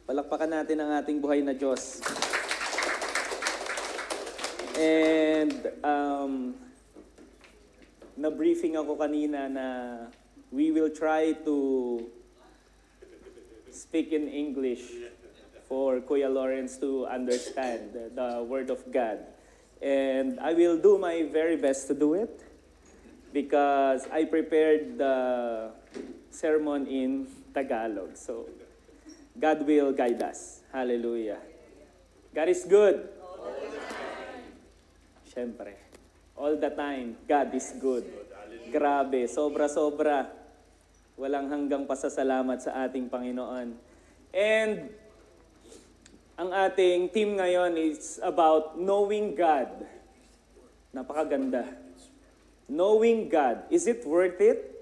Palakpakan natin ang ating buhay na Diyos. And na-briefing ako kanina na we will try to speak in English for Kuya Lawrence to understand the Word of God. And I will do my very best to do it because I prepared the sermon in Tagalog. So, God will guide us. Hallelujah. God is good. All the time. Siyempre. All the time, God is good. Grabe, sobra-sobra. Walang hanggang pasasalamat sa ating Panginoon. And ang ating team ngayon is about knowing God. Napakaganda. Knowing God. Is it worth it?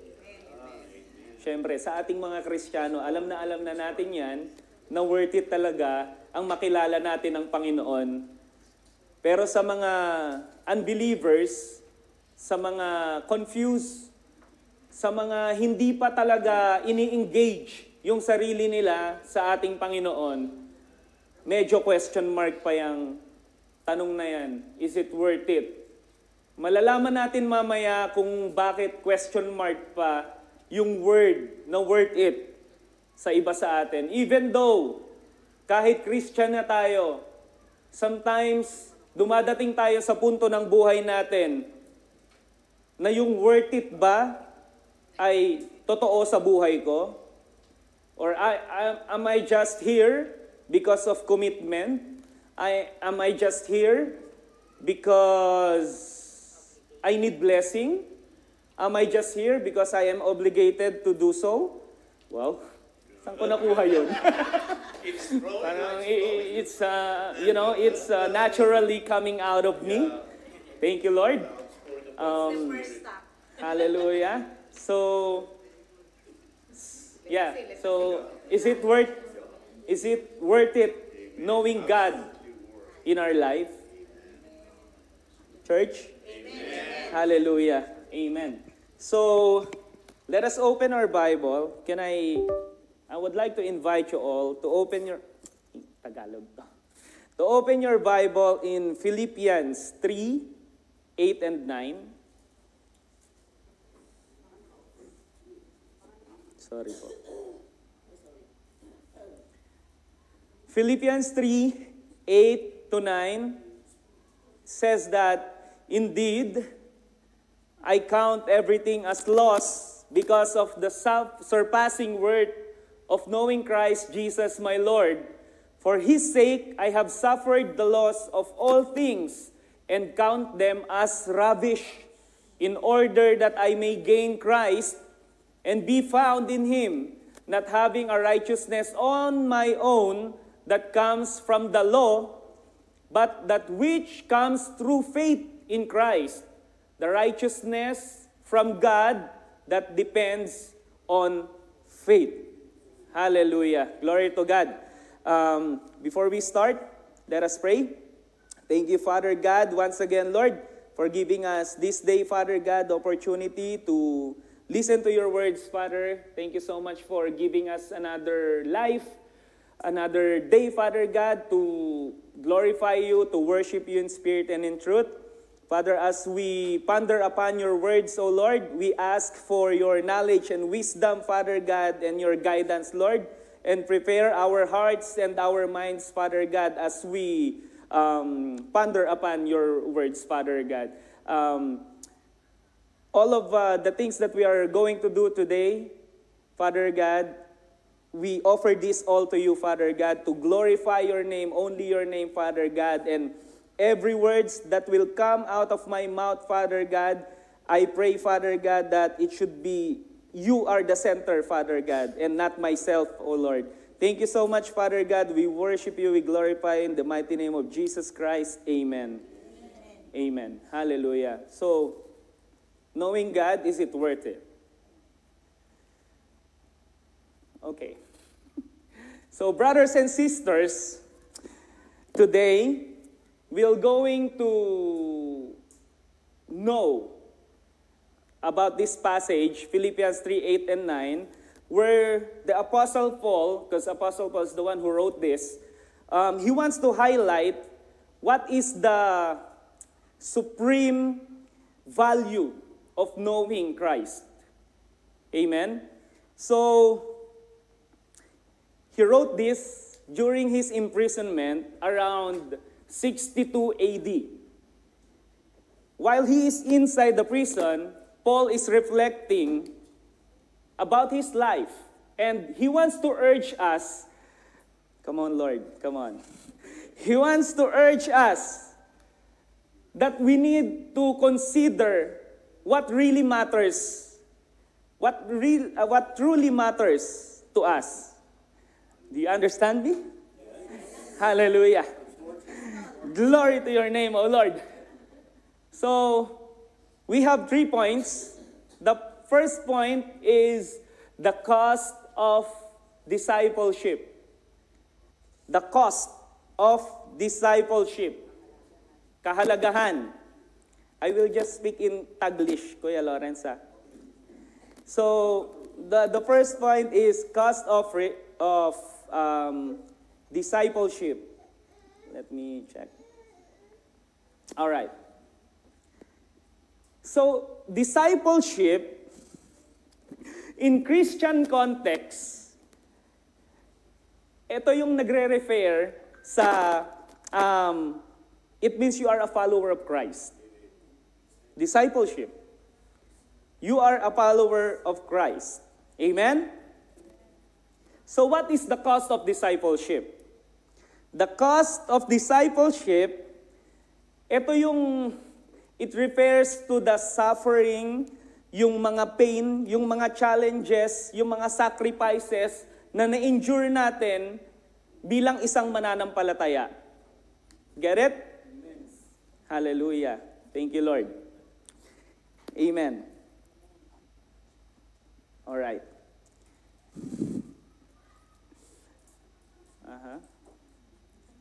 Siyempre, sa ating mga Kristiyano, alam na natin yan, na worth it talaga ang makilala natin ang Panginoon. Pero sa mga unbelievers, sa mga confused, sa mga hindi pa talaga ini-engage yung sarili nila sa ating Panginoon, medyo question mark pa yung tanong na yan. Is it worth it? Malalaman natin mamaya kung bakit question mark pa yung word na worth it sa iba sa atin. Even though, kahit Christian na tayo, sometimes dumadating tayo sa punto ng buhay natin na yung worth it ba ay totoo sa buhay ko? Or am I just here because of commitment? Am I just here because I need blessing? Am I just here because I am obligated to do so? Well, saan ko nakuha yun? It's naturally coming out of me. Thank you, Lord. Hallelujah. So, yeah. So, is it worth it knowing God in our life? Church? Amen. Hallelujah. Amen. So, let us open our Bible. I would like to invite you all to open your Tagalog. To open your Bible in Philippians 3, 8 and 9. Sorry po. Philippians 3, 8 to 9 says that, indeed, I count everything as loss because of the surpassing worth of knowing Christ Jesus my Lord. For His sake, I have suffered the loss of all things and count them as rubbish, in order that I may gain Christ and be found in Him, not having a righteousness on my own that comes from the law, but that which comes through faith in Christ, the righteousness from God that depends on faith. Hallelujah. Glory to God. Before we start, let us pray. Thank you, Father God, once again, Lord, for giving us this day, Father God, the opportunity to listen to your words, Father. Thank you so much for giving us another life, another day, Father God, to glorify you, to worship you in spirit and in truth. Father, as we ponder upon your words, O Lord, we ask for your knowledge and wisdom, Father God, and your guidance, Lord, and prepare our hearts and our minds, Father God, as we ponder upon your words, Father God. All of the things that we are going to do today, Father God, we offer this all to you, Father God, to glorify your name, only your name, Father God, and every words that will come out of my mouth, Father God, I pray, Father God, that it should be, you are the center, Father God, and not myself, O Lord. Thank you so much, Father God. We worship you, we glorify in the mighty name of Jesus Christ. Amen. Amen. Amen. Hallelujah. So, knowing God, is it worth it? Okay. So, brothers and sisters, today, we're going to know about this passage, Philippians 3, 8, and 9, where the Apostle Paul, because Apostle Paul is the one who wrote this, he wants to highlight what is the supreme value of knowing Christ. Amen? So, he wrote this during his imprisonment around 62 AD. While he is inside the prison, Paul is reflecting about his life. And he wants to urge us, come on Lord, come on. He wants to urge us that we need to consider what really matters, what truly matters to us. Do you understand me? Yes. Hallelujah. Glory to your name, O Lord. So, we have 3 points. The first point is the cost of discipleship. The cost of discipleship. Kahalagahan. I will just speak in Taglish, Kuya Lawrence. So, the first point is cost of discipleship. Let me check. All right. So, discipleship in Christian context, ito yung nagre-refer sa, it means you are a follower of Christ. Discipleship. You are a follower of Christ. Amen? So what is the cost of discipleship? The cost of discipleship, ito yung, it refers to the suffering, yung mga pain, yung mga challenges, yung mga sacrifices na na-endure natin bilang isang mananampalataya. Get it? Amen. Hallelujah. Thank you, Lord. Amen. All right.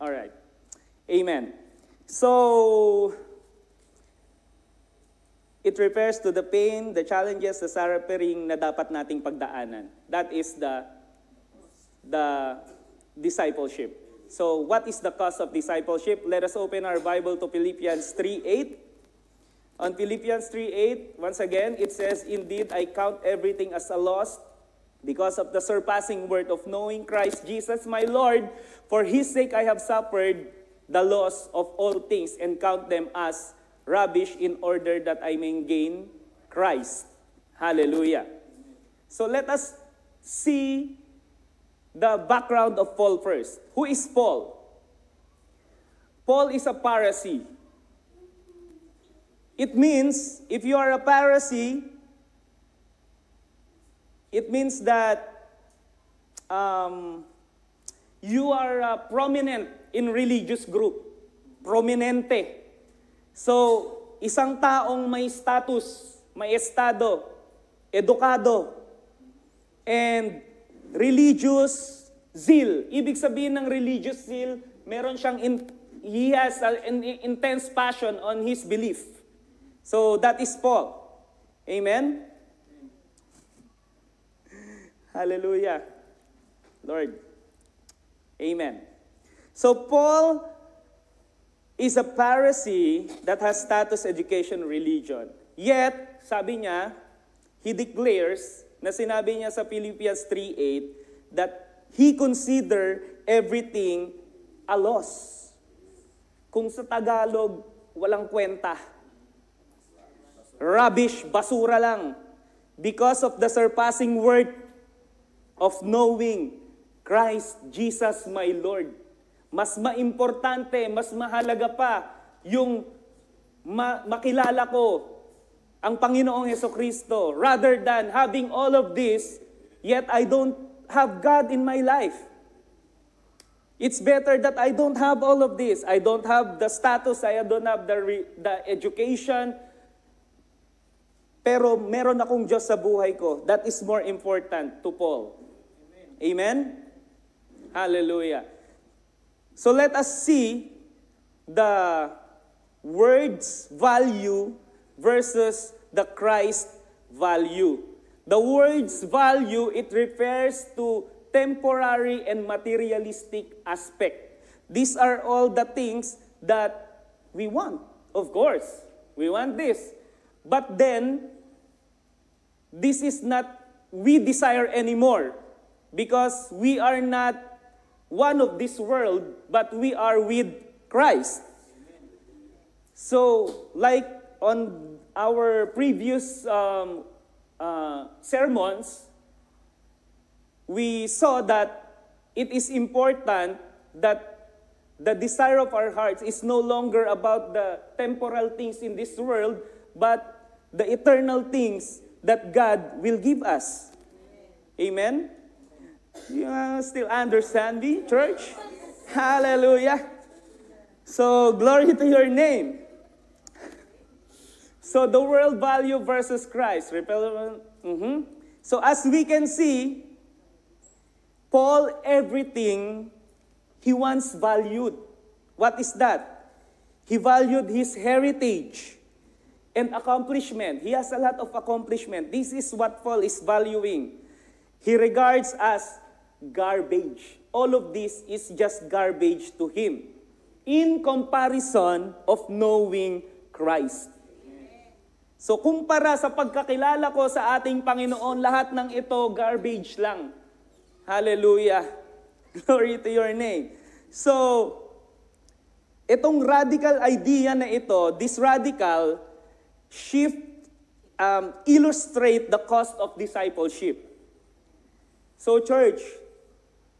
All right. Amen. So, it refers to the pain, the challenges, the suffering na dapat nating pagdaanan. That is the discipleship. So, what is the cost of discipleship? Let us open our Bible to Philippians 3:8. On Philippians 3:8, once again, it says, "Indeed, I count everything as a loss because of the surpassing worth of knowing Christ Jesus my Lord. For His sake I have suffered the loss of all things and count them as rubbish in order that I may gain Christ." Hallelujah. So let us see the background of Paul first. Who is Paul? Paul is a Pharisee. It means, if you are a Pharisee, it means that you are prominent in religious group. Prominente. So, isang taong may status, may estado, edukado, and religious zeal. Ibig sabihin ng religious zeal, meron siyang, he has an intense passion on his belief. So, that is Paul. Amen? Hallelujah. Lord. Amen. So, Paul is a Pharisee that has status, education, religion. Yet, sabi niya, he declares, na sinabi niya sa Philippians 3:8, that he consider everything a loss. Kung sa Tagalog, walang kwenta. Rubbish, basura lang. Because of the surpassing worth of knowing Christ Jesus my Lord. Mas maimportante, mas mahalaga pa yung makilala ko ang Panginoong Hesukristo rather than having all of this, yet I don't have God in my life. It's better that I don't have all of this. I don't have the status, I don't have the education, pero meron akong Diyos sa buhay ko. That is more important to Paul. Amen? Hallelujah. So let us see the word's value versus the Christ value. The word's value, it refers to temporary and materialistic aspect. These are all the things that we want. Of course, we want this. But then, this is not we desire anymore because we are not one of this world, but we are with Christ. So, like on our previous sermons, we saw that it is important that the desire of our hearts is no longer about the temporal things in this world, but the eternal things that God will give us. Amen? You still understand me, church? Hallelujah. So, glory to your name. So, the world value versus Christ. So, as we can see, Paul, everything he once valued. What is that? He valued his heritage and accomplishment. He has a lot of accomplishment. This is what Paul is valuing. He regards as garbage. All of this is just garbage to him in comparison of knowing Christ. So kumpara sa pagkakilala ko sa ating Panginoon, lahat ng ito garbage lang. Hallelujah. Glory to your name. So, itong radical idea na ito, this radical shift illustrate the cost of discipleship. So church,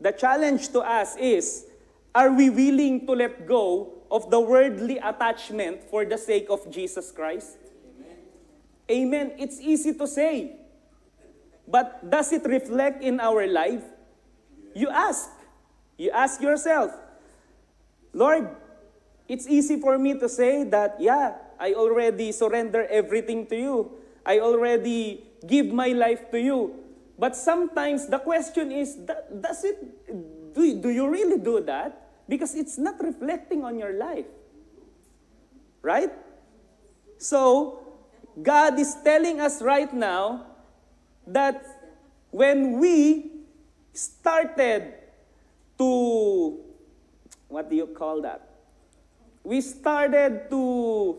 the challenge to us is, are we willing to let go of the worldly attachment for the sake of Jesus Christ? Amen. It's easy to say. But does it reflect in our life? You ask. You ask yourself, Lord, it's easy for me to say that, yeah, I already surrender everything to you. I already give my life to you. But sometimes the question is, do you really do that? Because it's not reflecting on your life. Right? So, God is telling us right now that when we started to, what do you call that? We started to,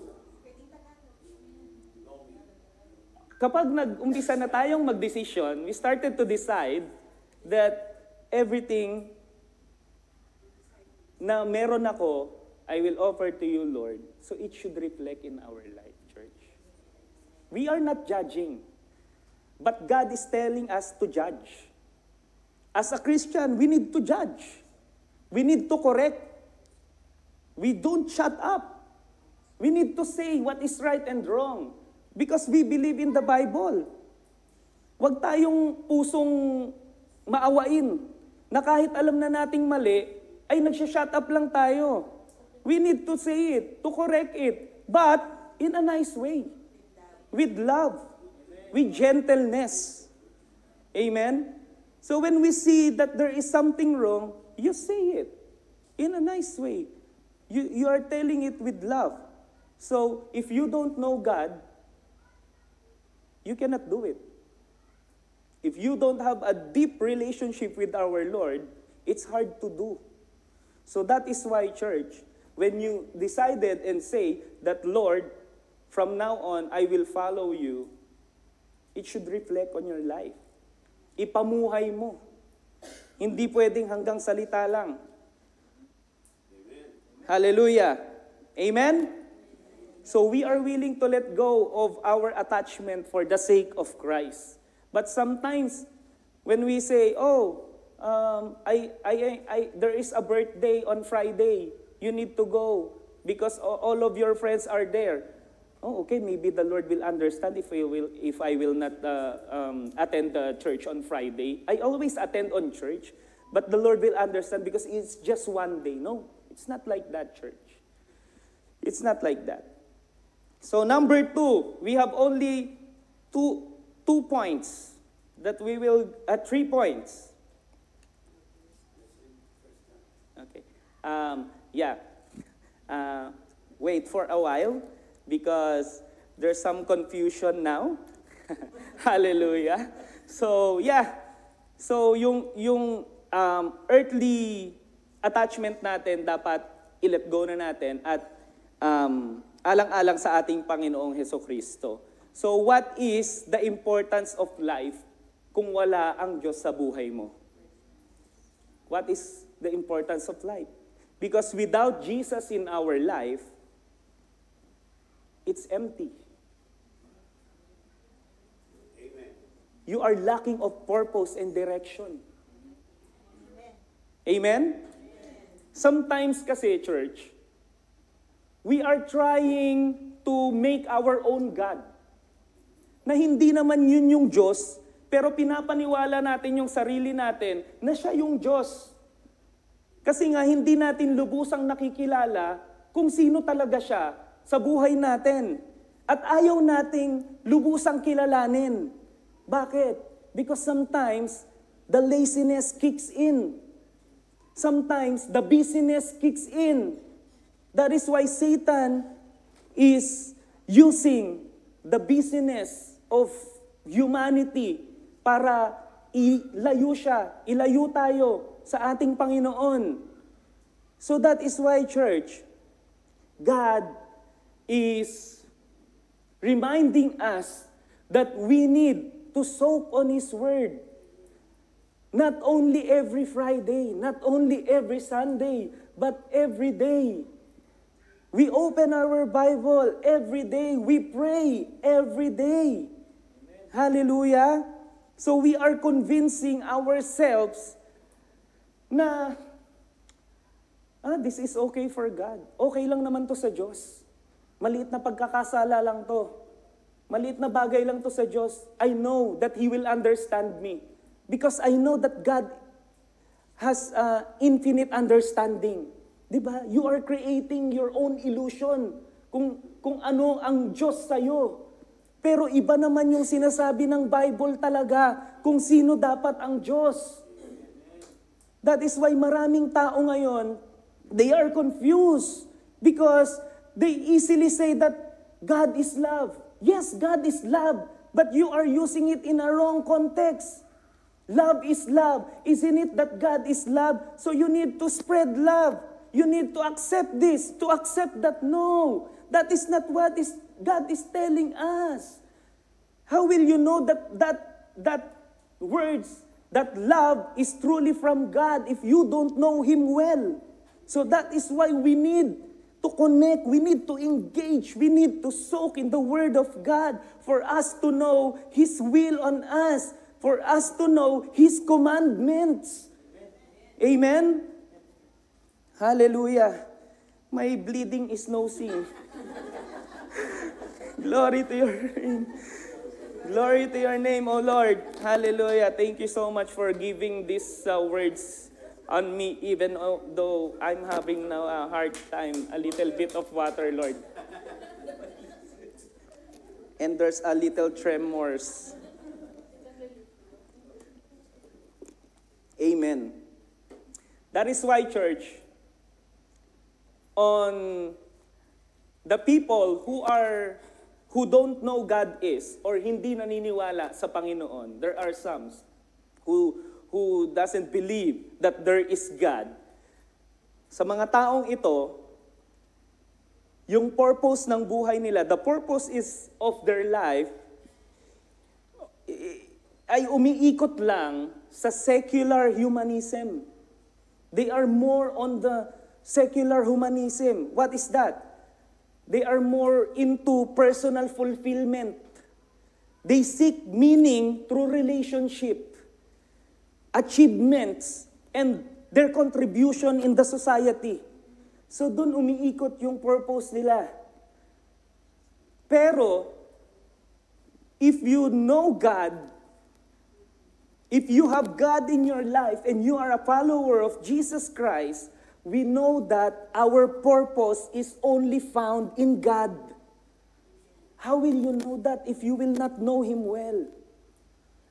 kapag nag-umpisa na tayong mag-decision, we started to decide that everything na meron ako, I will offer to you, Lord. So it should reflect in our life, church. We are not judging, but God is telling us to judge. As a Christian, we need to judge. We need to correct. We don't shut up. We need to say what is right and wrong because we believe in the Bible. Huwag tayong pusong maawain na kahit alam na nating mali, ay nagsha-shut up lang tayo. We need to say it, to correct it, but in a nice way. With love, with gentleness. Amen? So when we see that there is something wrong, you say it in a nice way. You are telling it with love. So if you don't know God, you cannot do it. If you don't have a deep relationship with our Lord, it's hard to do. So that is why, church, when you decided and say that, Lord, from now on, I will follow you, it should reflect on your life. Ipamuhay mo. Hindi pwedeng hanggang salita lang. Amen. Hallelujah. Amen? So we are willing to let go of our attachment for the sake of Christ. But sometimes, when we say, there is a birthday on Friday, you need to go because all of your friends are there. Oh, okay, maybe the Lord will understand if I will not attend the church on Friday. I always attend on church, but the Lord will understand because it's just one day. No, it's not like that, church. It's not like that. So number 2, we have only two points that we will, 3 points. Okay. Wait for a while. Because there's some confusion now. Hallelujah. So, yeah. So, yung earthly attachment natin, dapat i-let go na natin at alang-alang sa ating Panginoong Hesukristo. So, what is the importance of life kung wala ang Diyos sa buhay mo? What is the importance of life? Because without Jesus in our life, it's empty. You are lacking of purpose and direction. Amen? Sometimes kasi, church, we are trying to make our own God. Na hindi naman yun yung Diyos, pero pinapaniwala natin yung sarili natin na siya yung Diyos. Kasi nga, hindi natin lubusang nakikilala kung sino talaga siya sa buhay natin. At ayaw nating lubusang kilalanin. Bakit? Because sometimes, the laziness kicks in. Sometimes, the busyness kicks in. That is why Satan is using the busyness of humanity para ilayo tayo sa ating Panginoon. So that is why, church, God is reminding us that we need to soak on His Word. Not only every Friday, not only every Sunday, but every day. We open our Bible every day. We pray every day. Amen. Hallelujah. So we are convincing ourselves na, this is okay for God. Okay lang naman to sa Diyos. Maliit na pagkakasala lang to. Maliit na bagay lang to sa Diyos. I know that He will understand me. Because I know that God has infinite understanding. Diba? You are creating your own illusion kung ano ang Diyos sa'yo. Pero iba naman yung sinasabi ng Bible talaga kung sino dapat ang Diyos. That is why maraming tao ngayon, they are confused because they easily say that God is love. Yes, God is love, but you are using it in a wrong context. Love is love. Isn't it that God is love? So you need to spread love. You need to accept this, to accept that. No, that is not what God is telling us. How will you know that words, that love is truly from God if you don't know Him well? So that is why we need to connect, we need to engage, we need to soak in the Word of God for us to know His will on us, for us to know His commandments. Amen? Hallelujah. My bleeding is no sin. Glory to your name. Glory to your name, O Lord. Hallelujah. Thank you so much for giving these words on me, even though I'm having now a hard time, a little bit of water, Lord. And there's a little tremors. Amen. That is why, church, on the people who don't know God is, or hindi naniniwala sa Panginoon, there are some who doesn't believe that there is God. Sa mga taong ito, yung purpose ng buhay nila, the purpose of their life, ay umiikot lang sa secular humanism. They are more on the secular humanism. What is that? They are more into personal fulfillment. They seek meaning through relationship, achievements, and their contribution in the society. So dun umiikot yung purpose nila. Pero, if you know God, if you have God in your life and you are a follower of Jesus Christ, we know that our purpose is only found in God. How will you know that if you will not know Him well?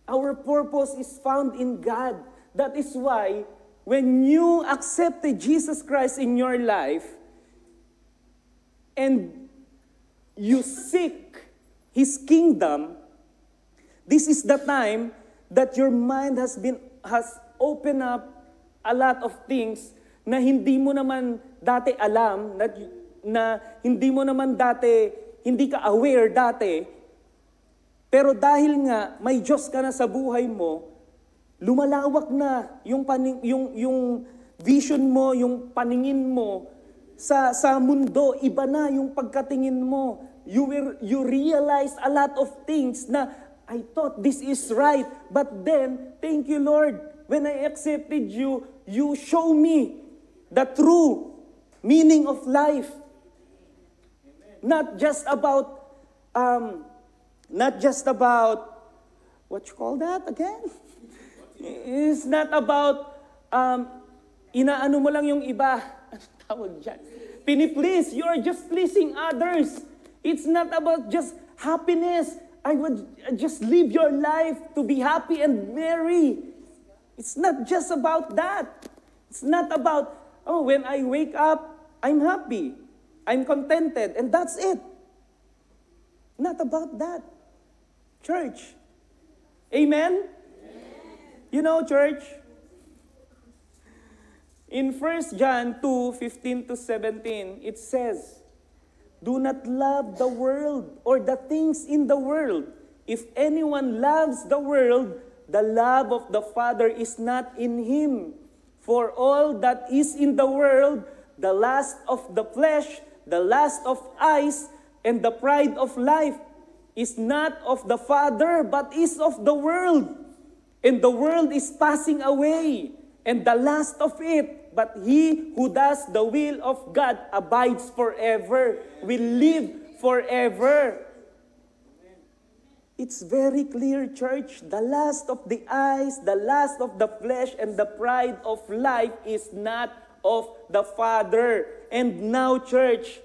Our purpose is found in God. That is why, when you accepted Jesus Christ in your life, and you seek His kingdom, This is the time that your mind has opened up a lot of things na hindi mo naman dati alam, na hindi mo naman dati, hindi ka aware dati, pero dahil nga may Diyos ka na sa buhay mo, lumalawak na yung vision mo, yung paningin mo sa mundo, iba na yung pagkatingin mo. You realize a lot of things na I thought this is right, but then, thank you Lord, when I accepted you, you show me the true meaning of life. Not just about, what you call that again? It's not about, inaano mo lang yung iba. Ano tawag dyan? Piniplease. You are just pleasing others. It's not about just happiness. I would just live your life to be happy and merry. It's not just about that. It's not about, oh, when I wake up, I'm happy. I'm contented, and that's it. Not about that. Church. Amen? You know, church, in 1 John 2:15-17, it says, do not love the world or the things in the world. If anyone loves the world, the love of the Father is not in him. For all that is in the world, the lust of the flesh, the lust of eyes, and the pride of life, is not of the Father, but is of the world. And the world is passing away, and the lust of it, but he who does the will of God abides forever, will live forever. It's very clear, church. The lust of the eyes, the lust of the flesh, and the pride of life is not of the Father. And now, church,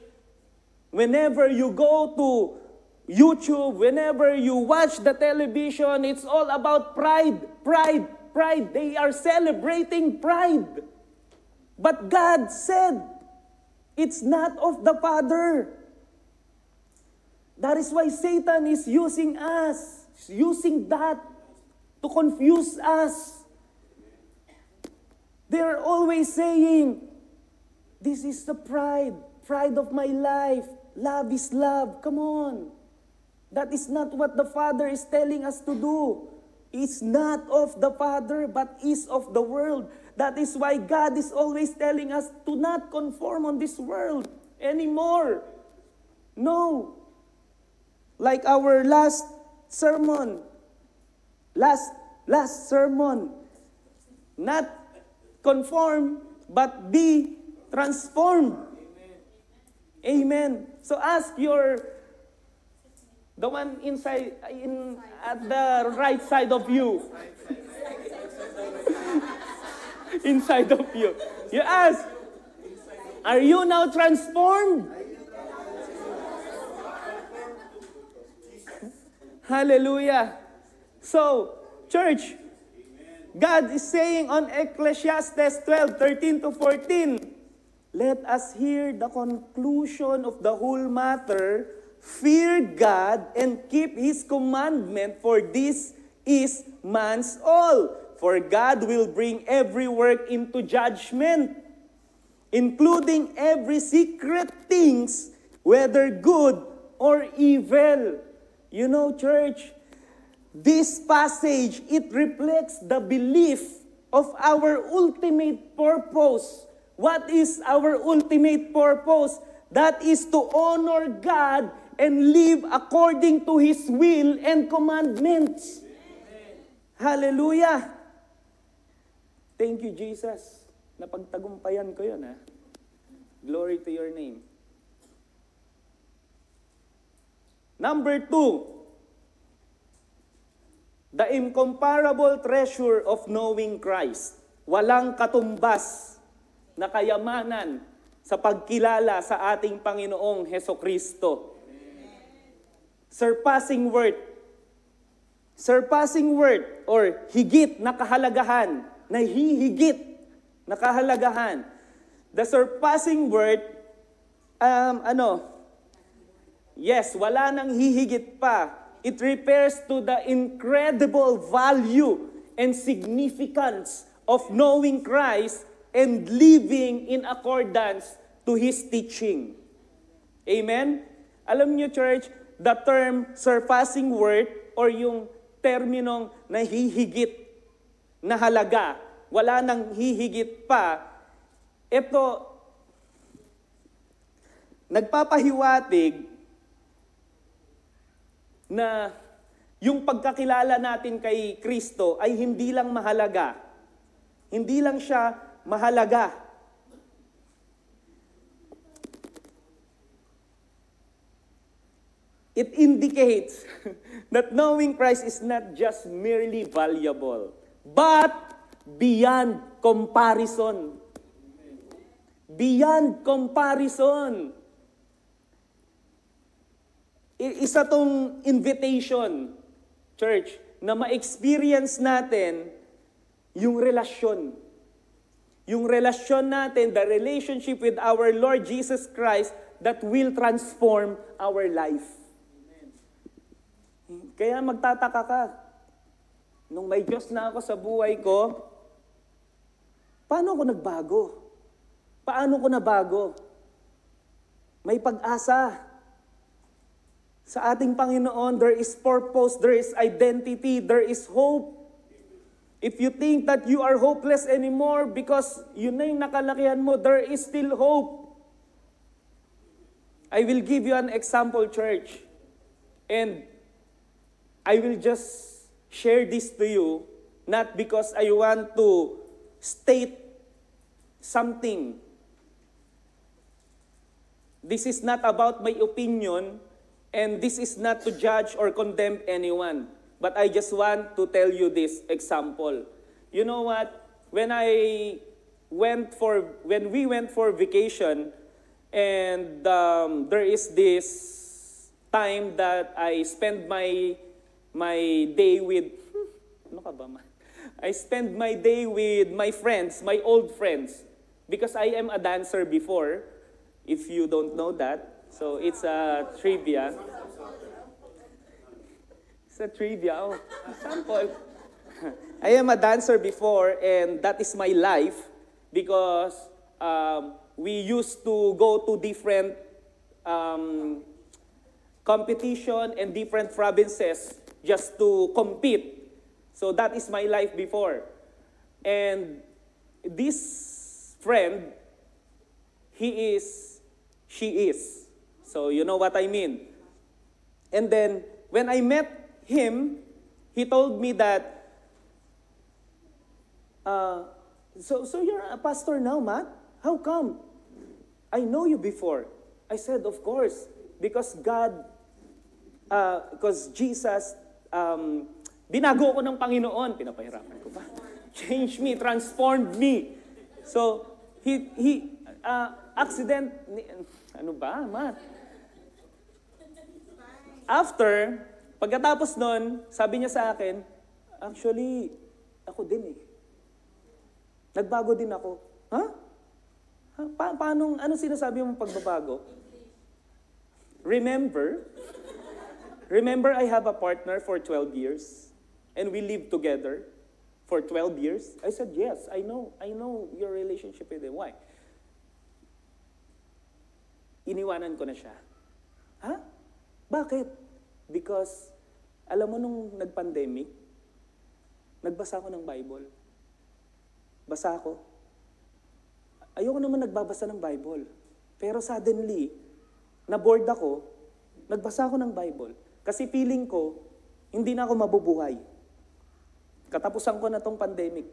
whenever you go to YouTube, whenever you watch the television, it's all about pride, pride, pride. They are celebrating pride. But God said, it's not of the Father. That is why Satan is using us, using that to confuse us. They're always saying, this is the pride of my life. Love is love. Come on. That is not what the Father is telling us to do. It's not of the Father, but is of the world. That is why God is always telling us to not conform on this world anymore. No. Like our last sermon. Last sermon. Not conform, but be transformed. Amen. So ask the one inside, at the right side of you. Inside of you. You ask, are you now transformed? Hallelujah. So, church, God is saying on Ecclesiastes 12:13-14, let us hear the conclusion of the whole matter. Fear God and keep His commandment, for this is man's all. For God will bring every work into judgment, including every secret things, whether good or evil. You know, church, this passage, it reflects the belief of our ultimate purpose. What is our ultimate purpose? That is to honor God and live according to His will and commandments. Amen. Hallelujah! Thank you, Jesus. Napagtagumpayan ko yun, ha? Glory to your name. Number 2, the incomparable treasure of knowing Christ. Walang katumbas na kayamanan sa pagkilala sa ating Panginoong Hesukristo. Surpassing worth. Surpassing worth or higit na kahalagahan. Nahihigit na kahalagahan. The surpassing worth, yes, wala nang hihigit pa. it refers to the incredible value and significance of knowing Christ and living in accordance to His teaching. Amen? Alam niyo, church, the term surpassing worth or yung terminong nahihigit na halaga, wala nang hihigit pa, ito, nagpapahiwatig na yung pagkakilala natin kay Kristo ay hindi lang mahalaga. Hindi lang siya mahalaga. It indicates that knowing Christ is not just merely valuable, but beyond comparison. Beyond comparison. Isa tong invitation, church, na ma-experience natin yung relasyon. Yung relasyon natin, the relationship with our Lord Jesus Christ that will transform our life. Kaya magtataka ka, nung may Diyos na ako sa buhay ko, paano ako nagbago? Paano ko nabago? May pag-asa. Sa ating Panginoon, there is purpose, there is identity, there is hope. If you think that you are hopeless anymore because yun na yung nakalakihan mo, there is still hope. I will give you an example, church. And I will just share this to you, not because I want to state something. This is not about my opinion, and this is not to judge or condemn anyone. But I just want to tell you this example. You know what? When we went for vacation, and there is this time that I spend my day with, I spend my day with my friends, my old friends, because I am a dancer before, if you don't know that. So it's a trivia. It's a trivia, sample. I am a dancer before, and that is my life, because we used to go to different competition and different provinces just to compete. So that is my life before. And this friend, she is. So you know what I mean. And then when I met him, he told me that, so you're a pastor now, Matt? How come? I know you before. I said, of course, because because Jesus, binago ko ng Panginoon, pinapahirapan ko pa. Changed me, transformed me. So, ano ba, Matt? Pagkatapos nun, sabi niya sa akin, actually, ako din eh. Nagbago din ako. Ha? Anong sinasabi mong pagbabago? Remember, I have a partner for 12 years, and we live together for 12 years. I said, yes, I know your relationship with him. Why? Iniwanan ko na siya. Ha? Bakit? Because, alam mo nung nag-pandemic, nagbasa ako ng Bible. Basa ako. Ayoko naman nagbabasa ng Bible. Pero suddenly, na-bored ako, nagbasa ako ng Bible. Kasi feeling ko, hindi na ako mabubuhay. Katapusan ko na tong pandemic.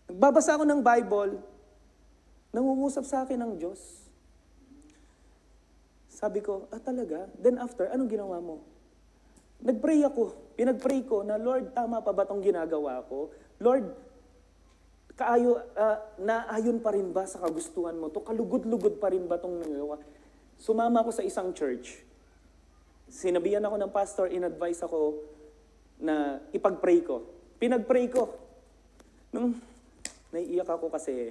Nagbabasa ako ng Bible, nangungusap sa akin ng Diyos. Sabi ko, talaga? Then after, anong ginawa mo? Nagpray ako. Pinagpray ko na, Lord, tama pa ba itong ginagawa ko? Lord, naayon pa rin ba sa kagustuhan mo to? Kalugod-lugod pa rin ba itong nagawa? Sumama ako sa isang church. Sinabihan ako ng pastor, in-advise ako na ipag-pray ko. Pinag-pray ko. Nung naiiyak ako kasi,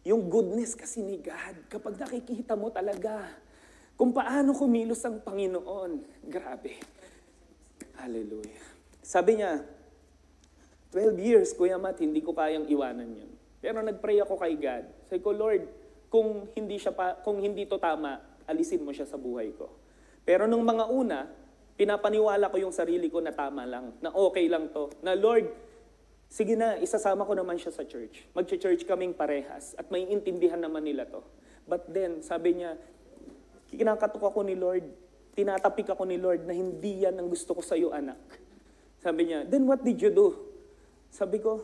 yung goodness kasi ni God, kapag nakikita mo talaga kung paano kumilos ang Panginoon, grabe. Hallelujah. Sabi niya, 12 years, Kuya Matt, hindi ko kayang iwanan yun. Pero nag-pray ako kay God. Sabi ko, Lord, kung hindi to tama, alisin mo siya sa buhay ko. Pero nung mga una, pinapaniwala ko yung sarili ko na tama lang, na okay lang to. Na Lord, sige na, isasama ko naman siya sa church. Mag-church kaming parehas at may intindihan naman nila to. But then, sabi niya, kinakatok ako ni Lord, tinatapik ako ni Lord na hindi yan ang gusto ko sa iyo, anak. Sabi niya, then what did you do? Sabi ko,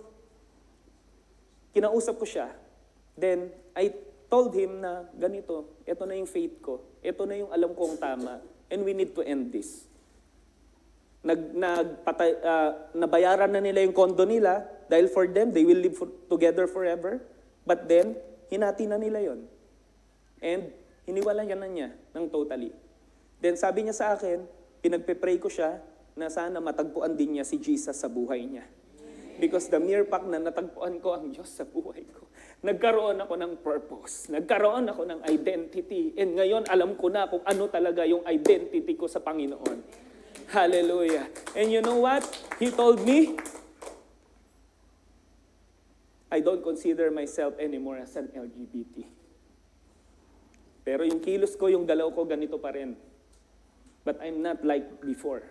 kinausap ko siya. Then, I told him na ganito, ito na yung faith ko, ito na yung alam kong tama, and we need to end this. Nabayaran na nila yung condo nila, dahil for them, they will live together forever. But then, hinati na nila yon. And, hiniwala na niya ng totally. Then, sabi niya sa akin, pinagpe-pray ko siya, na sana matagpuan din niya si Jesus sa buhay niya. Because the mere fact na natagpuan ko ang Diyos sa buhay ko, nagkaroon ako ng purpose, nagkaroon ako ng identity, and ngayon alam ko na kung ano talaga yung identity ko sa Panginoon. Hallelujah. And you know what? He told me, I don't consider myself anymore as an LGBT. Pero yung kilos ko, yung dalaw ko, ganito pa rin. But I'm not like before.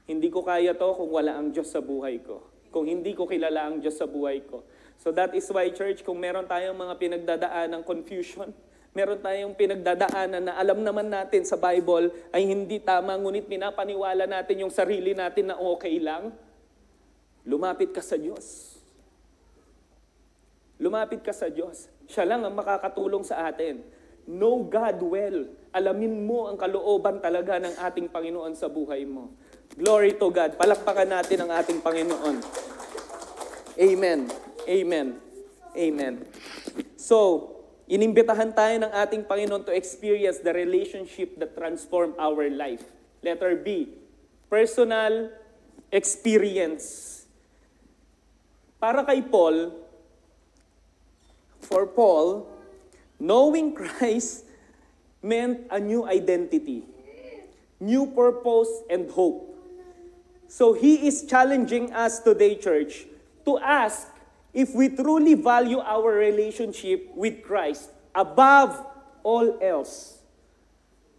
Hindi ko kaya to kung wala ang Diyos sa buhay ko. Kung hindi ko kilala ang Diyos sa buhay ko. So that is why, church, kung meron tayong mga pinagdadaan ng confusion, meron tayong pinagdadaanan na alam naman natin sa Bible ay hindi tama, ngunit pinapaniwala natin yung sarili natin na okay lang, lumapit ka sa Diyos. Lumapit ka sa Diyos. Siya lang ang makakatulong sa atin. Know God well. Alamin mo ang kalooban talaga ng ating Panginoon sa buhay mo. Glory to God. Palakpakan natin ang ating Panginoon. Amen. Amen. Amen. So, inimbitahan tayo ng ating Panginoon to experience the relationship that transform our life. Letter B, personal experience. Para kay Paul, for Paul, knowing Christ meant a new identity, new purpose, and hope. So he is challenging us today, church, to ask if we truly value our relationship with Christ above all else.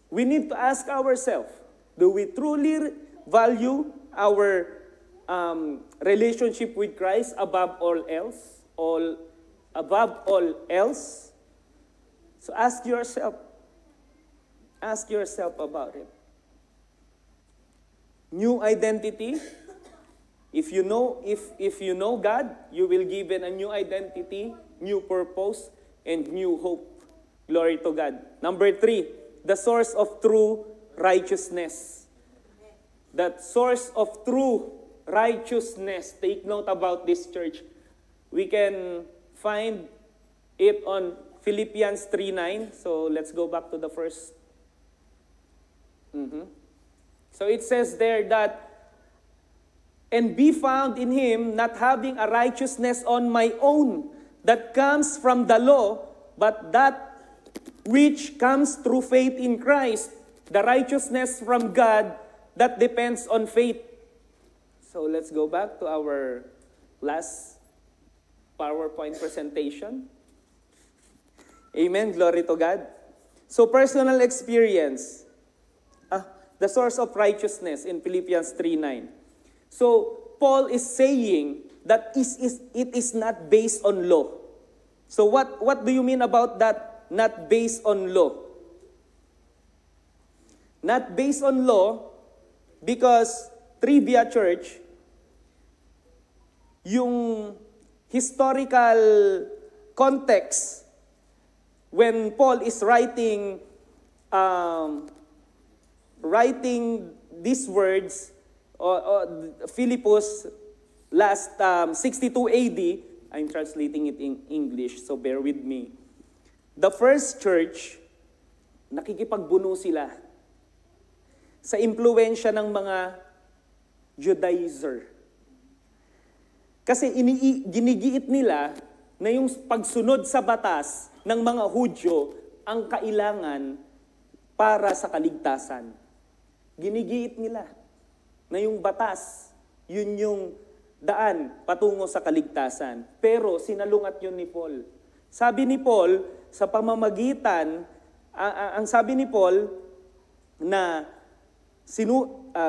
We need to ask ourselves, do we truly value our relationship with Christ above all else? Above all else? So ask yourself about it. New identity. If you know God, you will be given a new identity, new purpose, and new hope. Glory to God. Number 3, the source of true righteousness. That source of true righteousness. Take note about this, church. We can find it on Philippians 3:9. So let's go back to the first. So it says there that, and be found in him, not having a righteousness on my own that comes from the law, but that which comes through faith in Christ, the righteousness from God that depends on faith. So let's go back to our last PowerPoint presentation. Amen. Glory to God. So personal experience. The source of righteousness in Philippians 3:9. So Paul is saying that it is not based on law. So what do you mean about that? Not based on law. Not based on law because trivia, church, yung historical context when Paul is writing these words, Philippus, last 62 AD, I'm translating it in English, so bear with me. The first church, nakikipagbuno sila sa impluensya ng mga Judaizer. Kasi ginigiit nila na yung pagsunod sa batas ng mga Hudyo ang kailangan para sa kaligtasan. Ginigiit nila na yung batas, yun yung daan patungo sa kaligtasan. Pero sinalungat yun ni Paul. Sabi ni Paul, sa pamamagitan, ang sabi ni Paul na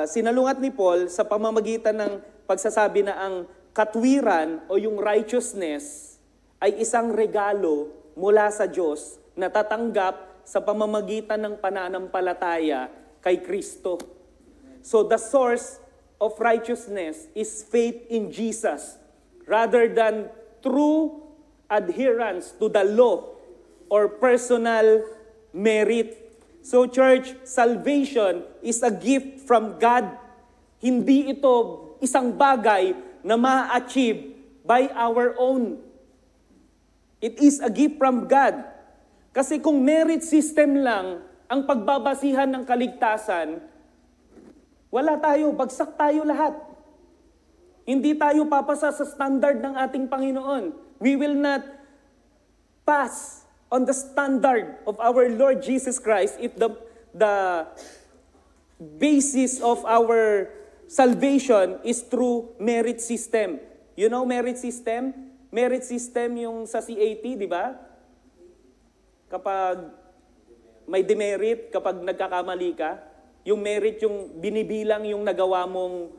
sinalungat ni Paul sa pamamagitan ng pagsasabi na ang katwiran o yung righteousness ay isang regalo mula sa Diyos na tatanggap sa pamamagitan ng pananampalataya kay Kristo. So the source of righteousness is faith in Jesus rather than true adherence to the law or personal merit. So church, salvation is a gift from God. Hindi ito isang bagay na ma-achieve by our own. It is a gift from God. Kasi kung merit system lang ang pagbabasihan ng kaligtasan, wala tayo, bagsak tayo lahat. Hindi tayo papasa sa standard ng ating Panginoon. We will not pass on the standard of our Lord Jesus Christ if the basis of our salvation is through merit system. You know merit system? Merit system yung sa CAT, di ba? Kapag may demerit, kapag nagkakamali ka, yung merit yung binibilang yung nagawa mong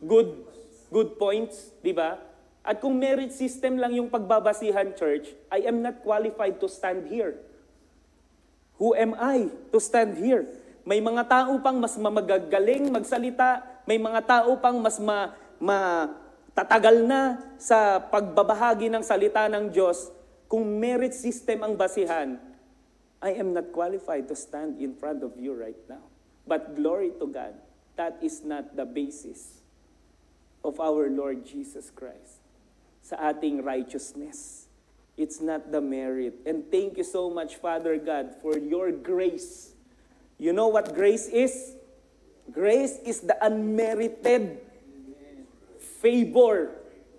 good points, di ba? At kung merit system lang yung pagbabasihan, church, I am not qualified to stand here. Who am I to stand here? May mga tao pang mas magagaling magsalita, may mga tao pang mas tatagal na sa pagbabahagi ng salita ng Diyos. Kung merit system ang basihan, I am not qualified to stand in front of you right now. But glory to God, that is not the basis of our Lord Jesus Christ. Sa ating righteousness. It's not the merit. And thank you so much, Father God, for your grace. You know what grace is? Grace is the unmerited favor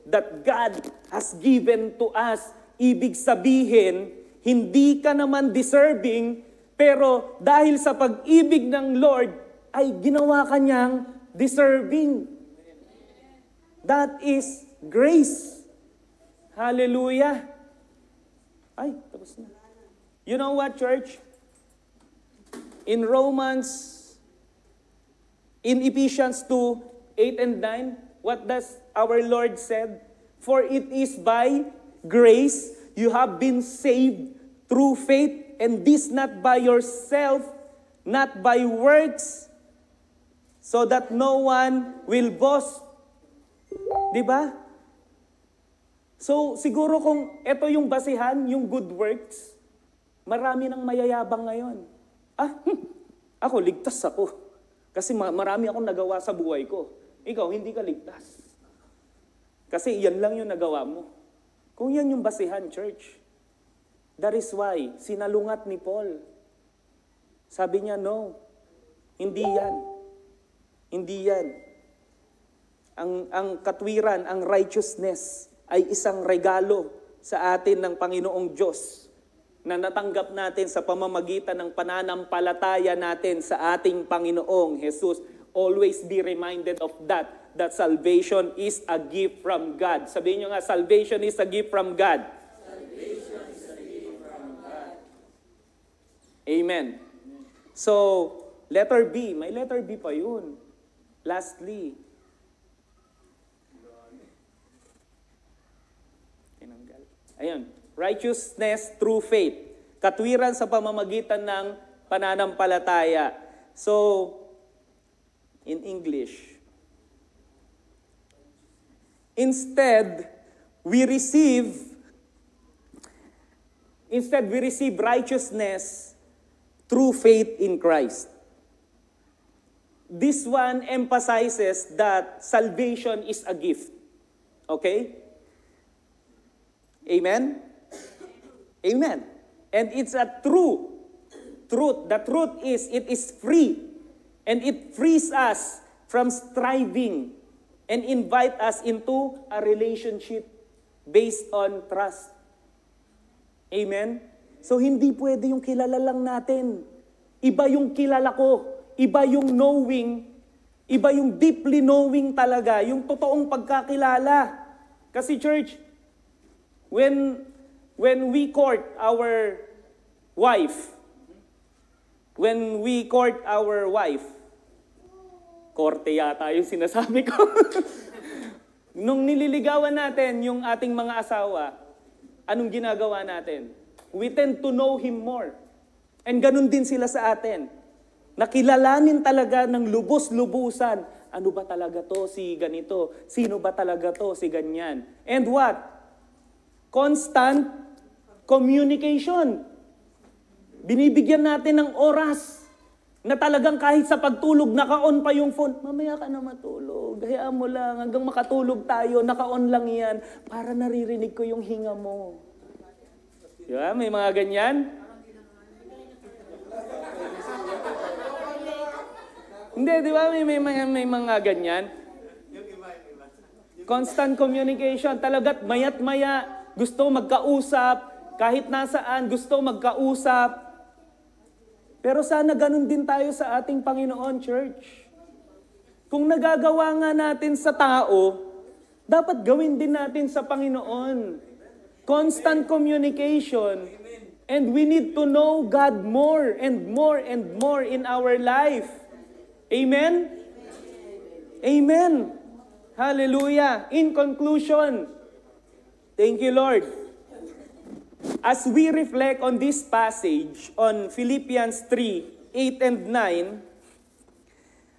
that God has given to us. Ibig sabihin, hindi ka naman deserving, pero dahil sa pag-ibig ng Lord, ay ginawa ka niyang deserving. That is grace. Hallelujah. Ay, tapos na. You know what, church? In Ephesians 2:8 and 9, what does our Lord said? For it is by grace you have been saved through faith, and this not by yourself, not by works, so that no one will boast. Diba? So, siguro kung ito yung basihan, yung good works, marami nang mayayabang ngayon. Ako, ligtas ako. Kasi marami akong nagawa sa buhay ko. Ikaw, hindi ka ligtas. Kasi yan lang yung nagawa mo. Kung yan yung basihan, church, that is why, sinalungat ni Paul. Sabi niya, no, hindi yan. Hindi yan. Ang katwiran, ang righteousness, ay isang regalo sa atin ng Panginoong Diyos na natanggap natin sa pamamagitan ng pananampalataya natin sa ating Panginoong Jesus. Always be reminded of that salvation is a gift from God. Sabihin nyo nga, salvation is a gift from God. Salvation is a gift from God. Amen. So, letter B. May letter B pa yun. Lastly, ayun, righteousness through faith. Katwiran sa pamamagitan ng pananampalataya. So, in English, instead we receive righteousness through faith in Christ. This one emphasizes that salvation is a gift. Okay? Amen? Amen. And it's a truth. The truth is, it is free. And it frees us from striving and invite us into a relationship based on trust. Amen? So hindi pwede yung kilala lang natin. Iba yung kilala ko. Iba yung knowing Iba yung deeply knowing talaga, yung totoong pagkakilala. Kasi church, when we court our wife, korte yata yung sinasabi ko. Nung nililigawan natin yung ating mga asawa, anong ginagawa natin? We tend to know Him more. And ganun din sila sa atin. Nakilalanin talaga ng lubos-lubusan. Ano ba talaga to si ganito? Sino ba talaga to si ganyan? And what? Constant communication. Binibigyan natin ng oras na talagang kahit sa pagtulog, naka-on pa yung phone. Mamaya ka na matulog. Hayaan mo lang. Hanggang makatulog tayo, naka-on lang yan para naririnig ko yung hinga mo. Diba? May mga ganyan. Hindi, di ba? May mga ganyan. Constant communication. Talagat mayat-maya, gusto magkausap, kahit nasaan, gusto magkausap. Pero sana ganun din tayo sa ating Panginoon, church. Kung nagagawa nga natin sa tao, dapat gawin din natin sa Panginoon. Constant communication. And we need to know God more and more and more in our life. Amen? Amen. Hallelujah. In conclusion, thank you, Lord. As we reflect on this passage on Philippians 3:8 and 9,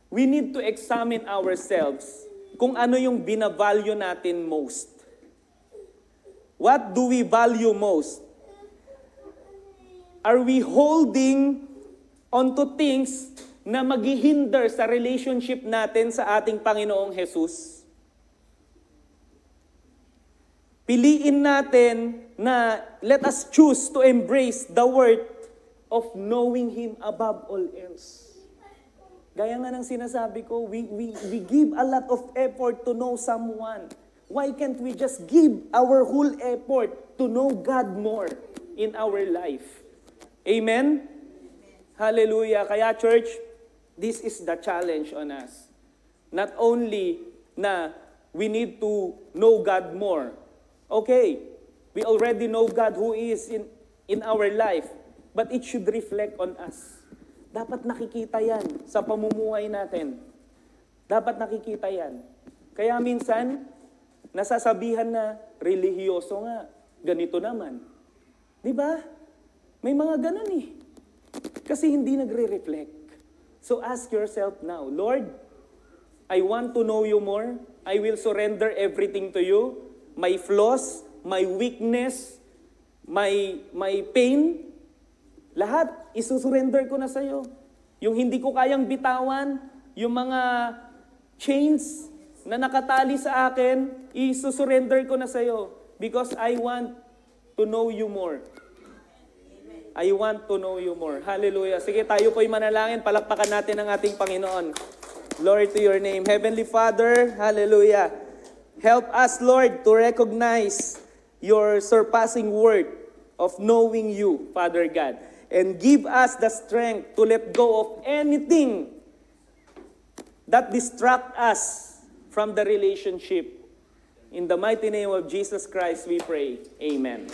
we need to examine ourselves kung ano yung binavalue natin most. What do we value most? Are we holding onto things na maghihinder sa relationship natin sa ating Panginoong Jesus? Piliin natin na let us choose to embrace the worth of knowing Him above all else. Gaya nga ng sinasabi ko, we give a lot of effort to know someone. Why can't we just give our whole effort to know God more in our life? Amen? Hallelujah. Kaya church, this is the challenge on us. Not only na we need to know God more. Okay, we already know God who is in our life, but it should reflect on us. Dapat nakikita yan sa pamumuhay natin. Dapat nakikita yan. Kaya minsan, nasasabihan na relihiyoso nga, ganito naman. Di ba? May mga ganun eh. Kasi hindi nagre-reflect. So ask yourself now, Lord, I want to know you more. I will surrender everything to you. My flaws, my weakness, my pain, lahat isusurrender ko na sa iyo. Yung hindi ko kayang bitawan, yung mga chains na nakatali sa akin, isusurrender ko na sa iyo because I want to know you more. I want to know you more. Hallelujah. Sige, tayo po'y manalangin. Palakpakan natin ang ating Panginoon. Glory to your name. Heavenly Father, hallelujah. Help us, Lord, to recognize your surpassing word of knowing you, Father God. And give us the strength to let go of anything that distract us from the relationship. In the mighty name of Jesus Christ, we pray. Amen.